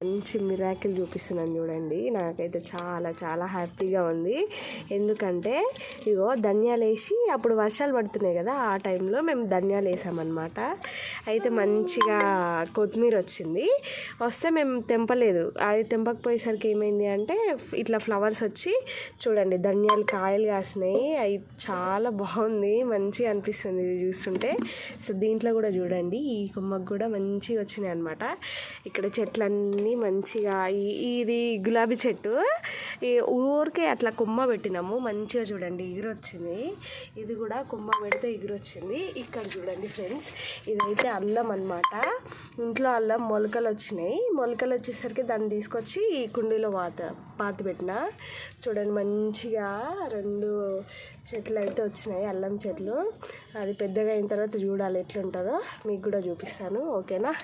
మంచి మిరాకిల్ చూపిస్తున్నాను చూడండి. నాకైతే చాలా చాలా హ్యాపీగా ఉంది. ఎందుకంటే ఇగో ధనియాలు వేసి అప్పుడు వర్షాలు పడుతున్నాయి కదా, ఆ టైంలో మేము ధనియాలు వేసామన్నమాట. అయితే మంచిగా కొత్తిమీర వచ్చింది. వస్తే మేము తెంపలేదు. అది తెంపకపోయేసరికి ఏమైంది అంటే ఇట్లా ఫ్లవర్స్ వచ్చి చూడండి ధనియాలు కాయలు కాసినాయి. అవి చాలా బాగుంది, మంచిగా అనిపిస్తుంది ఇది చూస్తుంటే. సో దీంట్లో కూడా చూడండి ఈ కొమ్మకు కూడా మంచిగా వచ్చినాయి అనమాట. ఇక్కడ చెట్లన్నీ మంచిగా ఇది గులాబీ చెట్టు ఊరికే అట్లా కొమ్మ పెట్టినాము, మంచిగా చూడండి ఎగురొచ్చింది. ఇది కూడా కొమ్మ పెడితే ఎగురొచ్చింది. ఇక్కడ చూడండి ఫ్రెండ్స్, ఇదైతే అల్లం అన్నమాట. ఇంట్లో అల్లం మొలకలు వచ్చినాయి. మొలకలు వచ్చేసరికి దాన్ని తీసుకొచ్చి ఈ కుండీలో పాతి పెట్టిన. చూడండి మంచిగా 2 చెట్లు అయితే వచ్చినాయి, అల్లం చెట్లు. అది పెద్దగా అయిన తర్వాత చూడాలి ఎట్లుంటుందో, మీకు కూడా చూపిస్తాను. ఓకేనా?